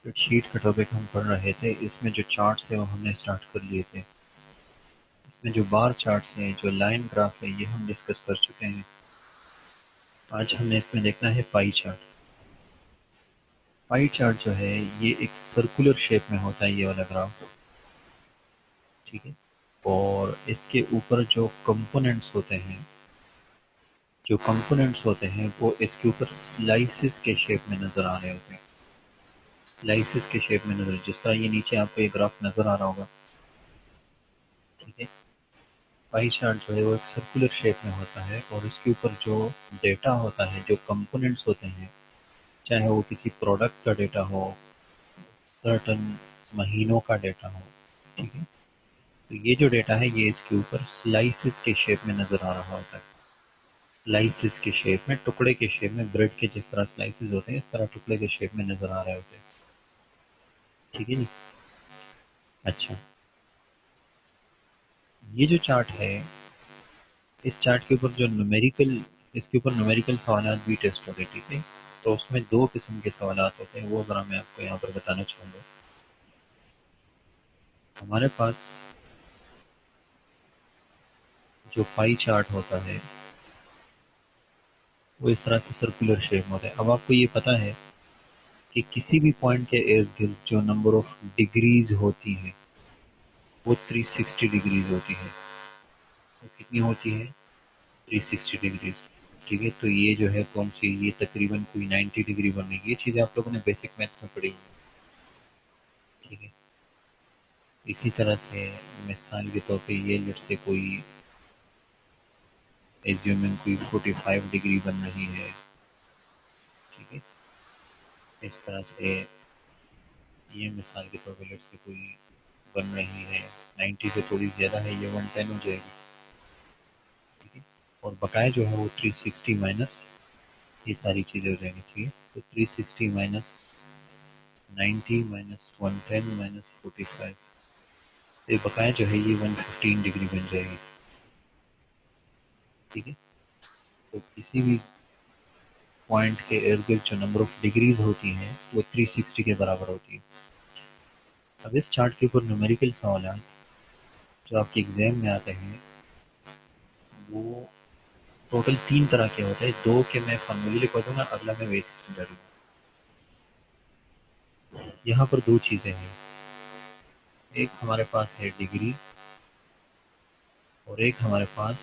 जो शीट का टॉपिक हम पढ़ रहे थे, इसमें जो चार्ट्स थे वो हमने स्टार्ट कर लिए थे। इसमें जो बार चार्ट्स हैं, जो लाइन ग्राफ है, ये हम डिस्कस कर चुके हैं। आज हमने इसमें देखना है पाई चार्ट। पाई चार्ट जो है ये एक सर्कुलर शेप में होता है, ये वाला ग्राफ, ठीक है। और इसके ऊपर जो कंपोनेंट्स होते हैं, वो इसके ऊपर स्लाइसिस के शेप में नज़र आ रहे होते हैं। स्लाइसिस के शेप में नज़र, जिस तरह ये नीचे आपको ये ग्राफ नज़र आ रहा होगा, ठीक है। पाई चार्ट जो है वो एक सर्कुलर शेप में होता है और इसके ऊपर जो डेटा होता है, जो कंपोनेंट्स होते हैं, चाहे वो किसी प्रोडक्ट का डेटा हो, सर्टन महीनों का डेटा हो, ठीक है। तो ये जो डेटा है ये इसके ऊपर स्लाइसिस के शेप में नज़र आ रहा होता है। स्लाइसिस के शेप में, टुकड़े के शेप में, ब्रेड के जिस तरह स्लाइसिस होते हैं इस तरह टुकड़े के शेप में नज़र आ रहे होते हैं, ठीक है जी। अच्छा, ये जो चार्ट है, इस चार्ट के ऊपर जो इसके ऊपर न्यूमेरिकल सवाल भी टेस्ट हो गए, ठीक है। तो उसमें दो किस्म के सवाल होते हैं, वो ज़रा मैं आपको यहाँ पर बताना चाहूँगा। हमारे पास जो पाई चार्ट होता है वो इस तरह से सर्कुलर शेप में होता है। अब आपको ये पता है कि किसी भी पॉइंट के इर्द गिर्द जो नंबर ऑफ डिग्रीज होती है वो 360 डिग्रीज होती है। तो कितनी होती है? 360 डिग्रीज, ठीक है। तो ये जो है कौन सी, ये तकरीबन कोई 90 डिग्री बन रही है। ये चीज़ें आप लोगों ने बेसिक मैथ्स में पढ़ी है, ठीक है। इसी तरह से मिसाल के तौर पे ये लेट से कोई एज्यूमिंग कोई 45 डिग्री बन रही है, ठीक है। इस तरह से ये मिसाल के तौर पे लेट से कोई बन रही है 90 से थोड़ी ज़्यादा है, ये 110 हो जाएगी, ठीक है। और बकाया जो है वो 360 माइनस ये सारी चीज़ें हो जाएंगी, ठीक है। तो 360 माइनस 90 माइनस 110 माइनस 45, ये बकाया जो है ये 115 डिग्री बन जाएगी, ठीक है। तो किसी भी पॉइंट के इर्द गिर्द जो नंबर ऑफ डिग्रीज होती हैं वो 360 के बराबर होती है। अब इस चार्ट के ऊपर न्यूमेरिकल सवाल जो आपके एग्जाम में आते हैं वो टोटल 3 तरह के होते हैं। 2 के मैं फॉर्मूले लिखवा दूंगा, अगला मैं बेसिक समझा दूंगा। यहाँ पर 2 चीज़ें हैं, एक हमारे पास है डिग्री और एक हमारे पास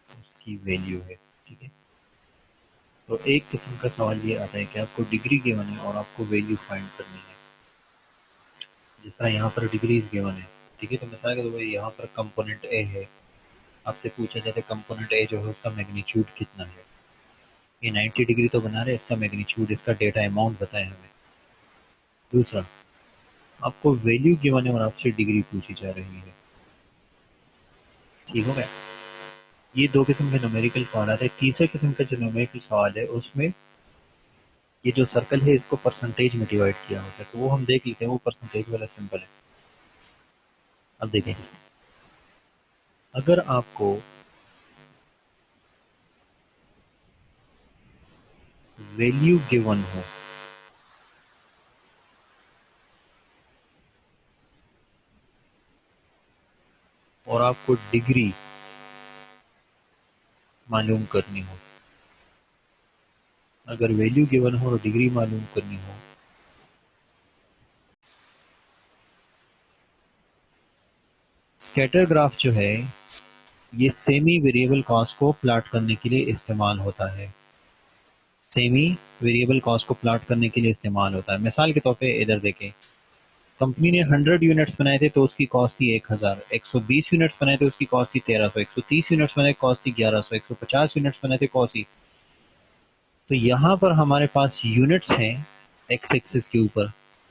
उसकी वैल्यू है, ठीक है। तो एक किस्म का सवाल ये आता है कि आपको डिग्री गिवन है और आपको वैल्यू फाइंड करनी है। जिस तरह यहाँ पर डिग्रीज गिवन है, ठीक है। तो मिसाल के तौर पर यहाँ पर कंपोनेंट ए है, आपसे पूछा जाता है कंपोनेंट ए जो है उसका मैग्नीट्यूड कितना है। ये 90 डिग्री तो बना रहे, इसका मैग्नीट्यूड, इसका डेटा अमाउंट बताए हमें। दूसरा, आपको वैल्यू गिवन है और आपसे डिग्री पूछी जा रही है, ठीक हो गया। ये 2 किस्म के न्यूमेरिकल सवाल आते हैं। तीसरे किस्म का जो न्यूमेरिकल सवाल है उसमें ये जो सर्कल है इसको परसेंटेज में डिवाइड किया होता है, तो वो हम देख लेते हैं। वो परसेंटेज वाला सिंपल है। अब देखें, अगर आपको वैल्यू गिवन हो और आपको डिग्री मालूम करनी हो, अगर वैल्यू गिवन हो और डिग्री मालूम करनी हो, स्कैटर ग्राफ जो है ये सेमी वेरिएबल कॉस्ट को प्लॉट करने के लिए इस्तेमाल होता है। सेमी वेरिएबल कॉस्ट को प्लॉट करने के लिए इस्तेमाल होता है। मिसाल के तौर पे इधर देखें, कंपनी ने 100 यूनिट्स बनाए थे तो उसकी कॉस्ट थी 1000, 120 यूनिट्स बनाए थे उसकी कॉस्ट थी 1300, 130 यूनिट्स बनाए कॉस्ट थी 1100, 150 यूनिट्स बनाए थे कॉस्ट थी। तो यहाँ पर हमारे पास यूनिट्स हैं एक्स एक्सिस के ऊपर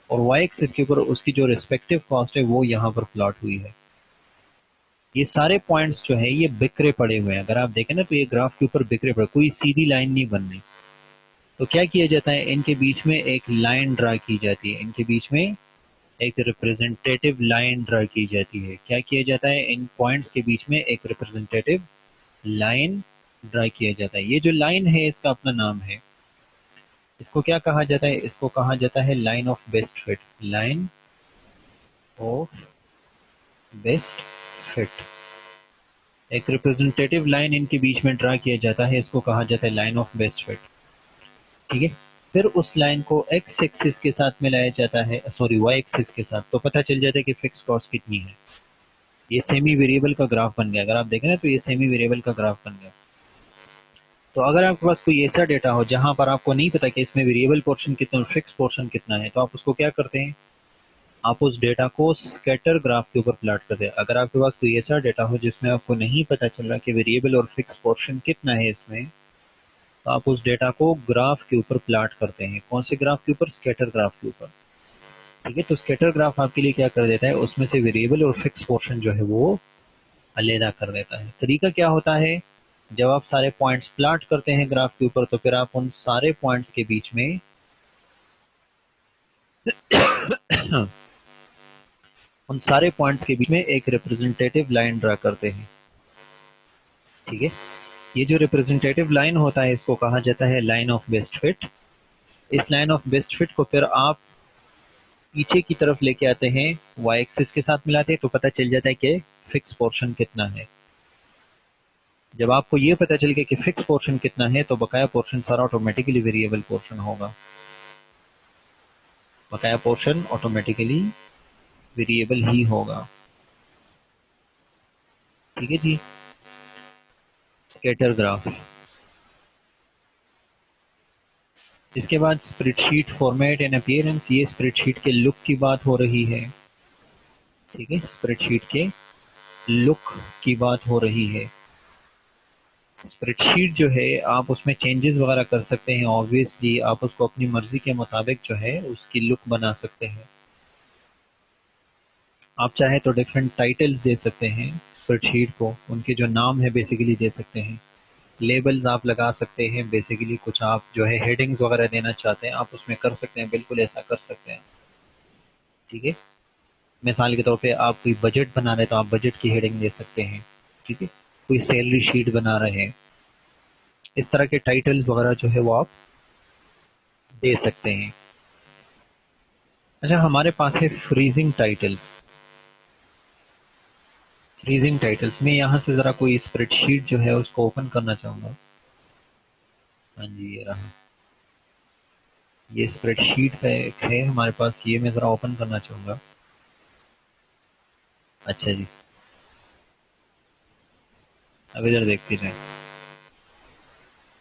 और वाई एक्सिस के ऊपर उसकी जो रिस्पेक्टिव कॉस्ट है वो यहाँ पर प्लॉट हुई है। ये सारे पॉइंट्स जो है ये बिखरे पड़े हुए हैं। अगर आप देखें ना तो ये ग्राफ के ऊपर बिखरे पड़े, कोई सीधी लाइन नहीं बन रही। तो क्या किया जाता है, इनके बीच में एक लाइन ड्रा की जाती है, इनके बीच में एक रिप्रेजेंटेटिव लाइन ड्रा की जाती है। क्या किया जाता है, इन पॉइंट्स के बीच में एक रिप्रेजेंटेटिव लाइन ड्रा किया जाता है। ये जो लाइन है इसका अपना नाम है इसको क्या कहा जाता है? इसको कहा जाता है line of best fit. Line of best fit, एक रिप्रेजेंटेटिव लाइन इनके बीच में ड्रा किया जाता है, इसको कहा जाता है लाइन ऑफ बेस्ट फिट। ठीक है, फिर उस लाइन को एक्स एक्सिस के साथ मिलाया जाता है, सॉरी वाई एक्सिस के साथ, तो पता चल जाता है कि फिक्स कॉस्ट कितनी है। ये सेमी वेरिएबल का ग्राफ बन गया। अगर आप देखें ना तो ये सेमी वेरिएबल का ग्राफ बन गया। तो अगर आपके पास कोई ऐसा डेटा हो जहां पर आपको नहीं पता कि इसमें वेरिएबल पोर्शन कितना और फिक्स पोर्शन कितना है, तो आप उसको क्या करते हैं? आप उस डेटा को स्कैटर ग्राफ के ऊपर प्लॉट करते हैं। अगर आपके पास कोई ऐसा डेटा हो जिसमें आपको नहीं पता चल रहा कि वेरिएबल और फिक्स पोर्शन कितना है इसमें, तो आप उस डेटा को ग्राफ के ऊपर प्लॉट करते हैं। कौन से ग्राफ के ऊपर? स्कैटर ग्राफ के ऊपर। ठीक है, तो स्कैटर ग्राफ आपके लिए क्या कर देता है? उसमें से वेरिएबल और फिक्स पोर्शन जो है वो अलहदा कर देता है। तरीका क्या होता है? जब आप सारे पॉइंट्स प्लॉट करते हैं ग्राफ के ऊपर, तो फिर आप उन सारे पॉइंट्स के बीच में उन सारे पॉइंट्स के बीच में एक रिप्रेजेंटेटिव लाइन ड्रा करते हैं। ठीक है, ये जो रिप्रेजेंटेटिव लाइन होता है इसको कहा जाता है लाइन ऑफ बेस्ट फिट। इस लाइन ऑफ बेस्ट फिट को फिर आप पीछे की तरफ लेके आते हैं, वाई एक्सिस के साथ मिलाते हैं, तो पता चल जाता है कि फिक्स पोर्शन कितना है। जब आपको ये पता चल गया कि फिक्स पोर्शन कितना है, तो बकाया पोर्शन सारा ऑटोमेटिकली वेरिएबल पोर्शन होगा। बकाया पोर्शन ऑटोमेटिकली वेरिएबल ही होगा। ठीक है जी। Scatter graph. इसके बाद स्प्रेडशीट फॉर्मेट एंड अपीयरेंस। ये स्प्रेडशीट के लुक की बात हो रही है। ठीक है, स्प्रेडशीट के लुक की बात हो रही है। स्प्रेडशीट जो है आप उसमें चेंजेस वगैरह कर सकते हैं। ऑब्वियसली आप उसको अपनी मर्जी के मुताबिक जो है उसकी लुक बना सकते हैं। आप चाहे तो डिफरेंट टाइटल्स दे सकते हैं स्प्रेडशीट को, उनके जो नाम है बेसिकली दे सकते हैं। लेबल्स आप लगा सकते हैं, बेसिकली कुछ आप जो है हेडिंग्स वगैरह देना चाहते हैं आप उसमें कर सकते हैं, बिल्कुल ऐसा कर सकते हैं। ठीक है, मिसाल के तौर पे आप कोई बजट बना रहे हैं तो आप बजट की हेडिंग दे सकते हैं। ठीक है, कोई सैलरी शीट बना रहे हैं, इस तरह के टाइटल्स वगैरह जो है वो आप दे सकते हैं। अच्छा, हमारे पास है फ्रीजिंग टाइटल्स। फ्रीजिंग टाइटल्स में यहाँ से ज़रा कोई स्प्रेडशीट जो है उसको ओपन करना चाहूँगा। हाँ जी, ये रहा। ये स्प्रेडशीट है हमारे पास, ये मैं ज़रा ओपन करना चाहूँगा। अच्छा जी, अब इधर देखते जाए।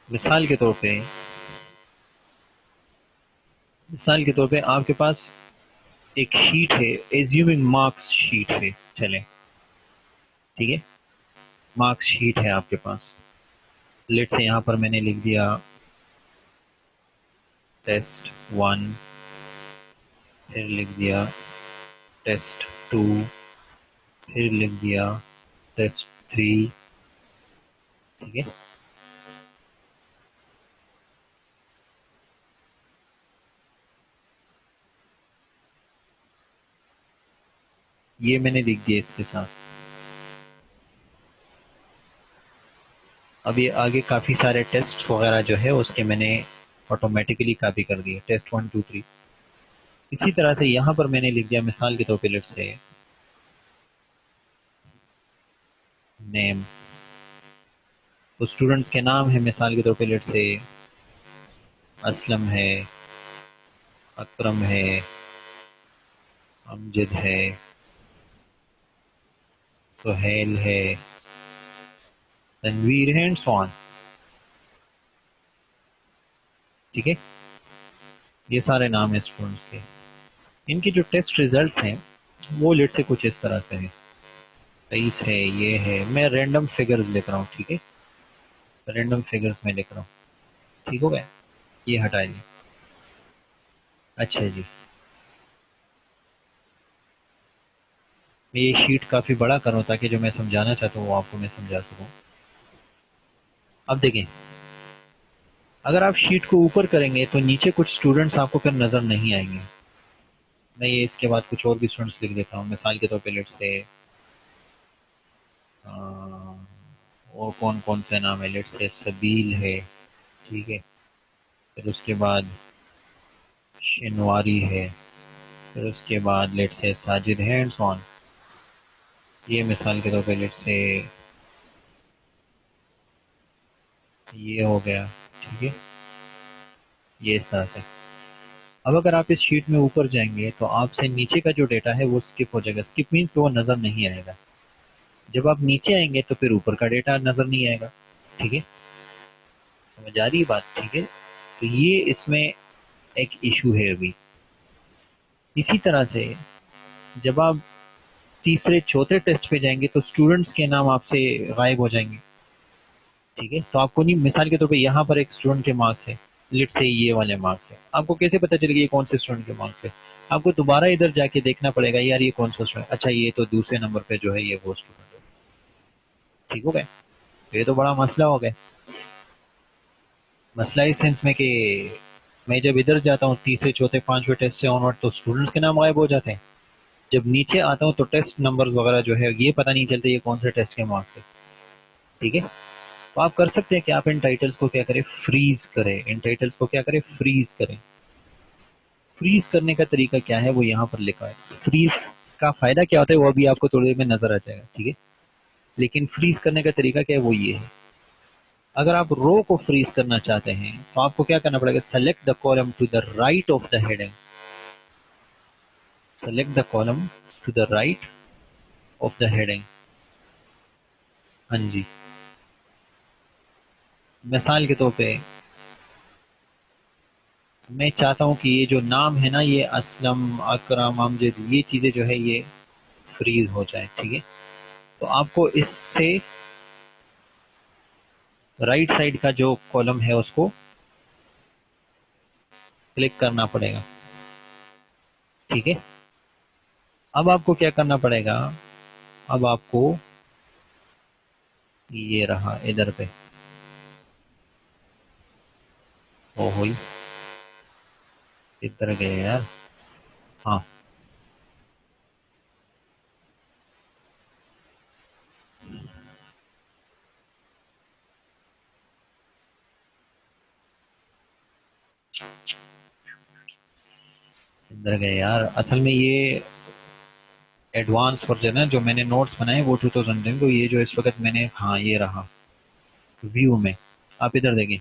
मिसाल के तौर पे मिसाल के तौर पे आपके पास एक शीट है, एज्यूमिंग मार्क्स शीट है, चलें। ठीक है, मार्क्स शीट है आपके पास। लेट से यहाँ पर मैंने लिख दिया टेस्ट 1, फिर लिख दिया टेस्ट 2, फिर लिख दिया टेस्ट 3। ठीक है, ये मैंने लिख दिया इसके साथ। अब ये आगे काफ़ी सारे टेस्ट वगैरह जो है उसके मैंने ऑटोमेटिकली कॉपी कर दिए, टेस्ट 1 2 3। इसी तरह से यहाँ पर मैंने लिख दिया मिसाल के तौर पे लेट से नेम, तो स्टूडेंट्स के नाम है मिसाल के तौर पे लेट से असलम है, अकरम है, अमजद है, सुहेल है, तनवीर है एंड सो ऑन। ठीक है, ये सारे नाम है स्टूडेंट्स के। इनके जो टेस्ट रिजल्ट्स हैं वो लेट से कुछ इस तरह से है। 23 है, ये है, मैं रैंडम फिगर्स लिख रहा हूँ। ठीक है, रैंडम फिगर्स में लिख रहा हूँ। ठीक हो गया, ये हटा दिए। अच्छा जी, मैं ये शीट काफ़ी बड़ा करूँ ताकि जो मैं समझाना चाहता हूँ वो आपको मैं समझा सकूँ। अब देखें, अगर आप शीट को ऊपर करेंगे तो नीचे कुछ स्टूडेंट्स आपको फिर नज़र नहीं आएंगे। मैं ये इसके बाद कुछ और भी स्टूडेंट्स लिख देता हूँ, मिसाल के तौर पे लेट से और कौन कौन से नाम है, लेट से सबील है। ठीक है, फिर उसके बाद शिनवारी है, फिर उसके बाद लेट से साजिद है एंड सो ऑन। ये मिसाल के तौर पे लेट से ये हो गया, ठीक है, ये इस तरह से। अब अगर आप इस शीट में ऊपर जाएंगे तो आपसे नीचे का जो डेटा है वो स्किप हो जाएगा। स्किप मीन्स कि वो नज़र नहीं आएगा। जब आप नीचे आएंगे तो फिर ऊपर का डेटा नज़र नहीं आएगा, ठीक है, समझ आ रही है बात, ठीक है। तो ये इसमें एक इशू है अभी। इसी तरह से जब आप तीसरे चौथे टेस्ट पे जाएंगे तो स्टूडेंट्स के नाम आपसे गायब हो जाएंगे, ठीक है। तो आपको नहीं, मिसाल के तौर पे यहाँ पर एक स्टूडेंट के मार्क्स है, लेट से ये वाले मार्क्स है, आपको कैसे पता चलेगा ये कौन से स्टूडेंट के मार्क्स है? आपको दोबारा इधर जाके देखना पड़ेगा, यार ये कौन सा स्टूडेंट, अच्छा ये तो दूसरे नंबर पे जो है ये वो स्टूडेंट है, ठीक हो गया। तो ये तो बड़ा मसला हो गया। मसला इस सेंस में कि मैं जब इधर जाता हूँ तीसरे चौथे पांचवें टेस्ट से ऑनवर्ड तो स्टूडेंट्स के नाम गायब हो जाते हैं। जब नीचे आता हूँ तो टेस्ट नंबर्स वगैरह जो है ये पता नहीं चलते ये कौन से टेस्ट के मार्क्स है, ठीक है। तो आप कर सकते हैं कि आप इन टाइटल्स को क्या करें, फ्रीज करें। इन टाइटल्स को क्या करें, फ्रीज करें। फ्रीज करने का तरीका क्या है वो यहाँ पर लिखा है। फ्रीज का फायदा क्या होता है वो अभी आपको थोड़ी देर में नजर आ जाएगा, ठीक है। लेकिन फ्रीज करने का तरीका क्या है वो ये है। अगर आप रो को फ्रीज करना चाहते हैं तो आपको क्या करना पड़ेगा, select the column to the right of the heading. Select the column to the right of the heading. हाँ जी, मिसाल के तौर पे मैं चाहता हूं कि ये जो नाम है ना, ये असलम, अकरम, अमजद, ये चीजें जो है ये फ्रीज हो जाए, ठीक है। तो आपको इससे राइट साइड का जो कॉलम है उसको क्लिक करना पड़ेगा, ठीक है। अब आपको क्या करना पड़ेगा, अब आपको ये रहा इधर पे, ओ हुई, इधर गए यार, हाँ, इधर गए यार। असल में ये एडवांस वर्जन है जो मैंने नोट्स बनाए वो 2010, तो ये जो इस वक्त मैंने, हाँ ये रहा व्यू में। आप इधर देखें,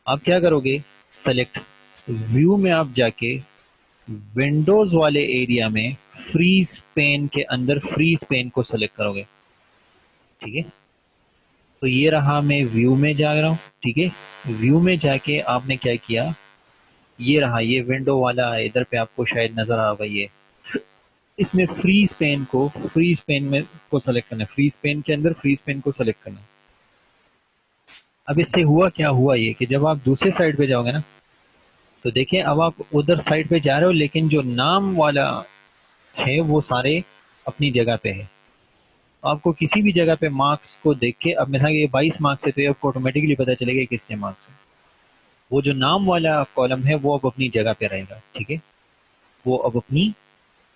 आप क्या करोगे, सेलेक्ट व्यू में आप जाके विंडोज वाले एरिया में फ्रीज पेन के अंदर फ्रीज पेन को सेलेक्ट करोगे, ठीक है। तो ये रहा, मैं व्यू में जा रहा हूँ, ठीक है। व्यू में जाके आपने क्या किया, ये रहा, ये विंडो वाला इधर पे आपको शायद नजर आ गई है। इसमें फ्रीज पेन को, फ्रीज पेन में को सेलेक्ट करना है, फ्रीज पेन के अंदर फ्रीज पेन को सेलेक्ट करना है। अब इससे हुआ क्या, हुआ ये कि जब आप दूसरे साइड पे जाओगे ना तो देखिए अब आप उधर साइड पे जा रहे हो लेकिन जो नाम वाला है वो सारे अपनी जगह पे है। आपको किसी भी जगह पे मार्क्स को देख के, अब मिसाल ये 22 मार्क्स है तो ये आपको ऑटोमेटिकली पता चलेगा किसके मार्क्स है। वो जो नाम वाला कॉलम है वो अब अपनी जगह पे रहेगा, ठीक है। वो अब अपनी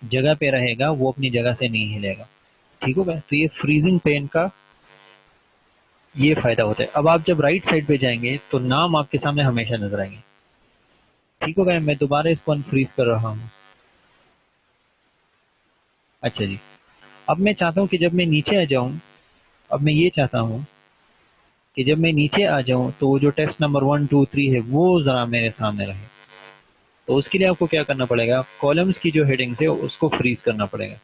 जगह पे रहेगा, वो अपनी जगह से नहीं हिलेगा, ठीक हो गया। तो ये फ्रीजिंग पेन का ये फायदा होता है। अब आप जब राइट साइड पे जाएंगे तो नाम आपके सामने हमेशा नजर आएंगे, ठीक हो गया। मैं दोबारा इसको अनफ्रीज कर रहा हूँ। अच्छा जी, अब मैं चाहता हूँ कि जब मैं नीचे आ जाऊँ, अब मैं ये चाहता हूँ कि जब मैं नीचे आ जाऊँ तो वो जो टेस्ट नंबर 1 2 3 है वो जरा मेरे सामने रहे। तो उसके लिए आपको क्या करना पड़ेगा, कॉलम्स की जो हेडिंग्स है उसको फ्रीज करना पड़ेगा।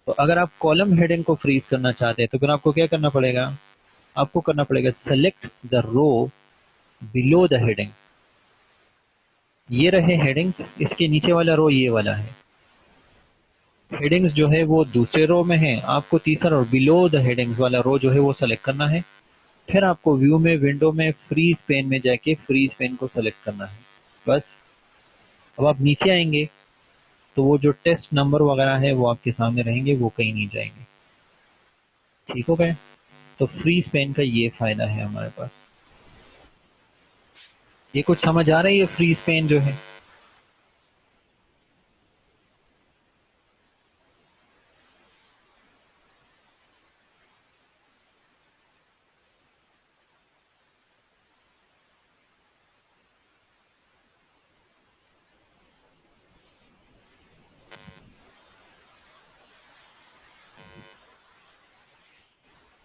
तो अगर आप कॉलम हेडिंग को फ्रीज करना चाहते हैं तो फिर आपको क्या करना पड़ेगा, आपको करना पड़ेगा select the row below the heading. ये रहे हेडिंग्स, इसके नीचे वाला रो ये वाला है। हेडिंग्स जो है वो दूसरे रो में है, आपको तीसरा और बिलो द हेडिंग्स वाला रो जो है वो सेलेक्ट करना है। फिर आपको व्यू में, विंडो में फ्रीज पेन में जाके फ्रीज पेन को सेलेक्ट करना है, बस। अब आप नीचे आएंगे तो वो जो टेस्ट नंबर वगैरह है वो आपके सामने रहेंगे, वो कहीं नहीं जाएंगे, ठीक हो गए। तो फ्रीज पेन का ये फायदा है हमारे पास। ये कुछ समझ आ रही है फ्रीज पेन जो है?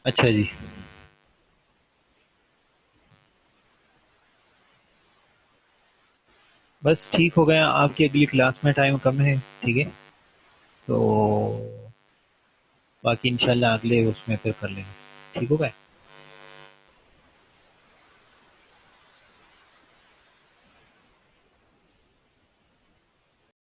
अच्छा जी। बस ठीक हो गया, आपकी अगली क्लास में टाइम कम है, ठीक है। तो बाकी इंशाल्लाह अगले उसमें फिर कर लेंगे, ठीक हो गया।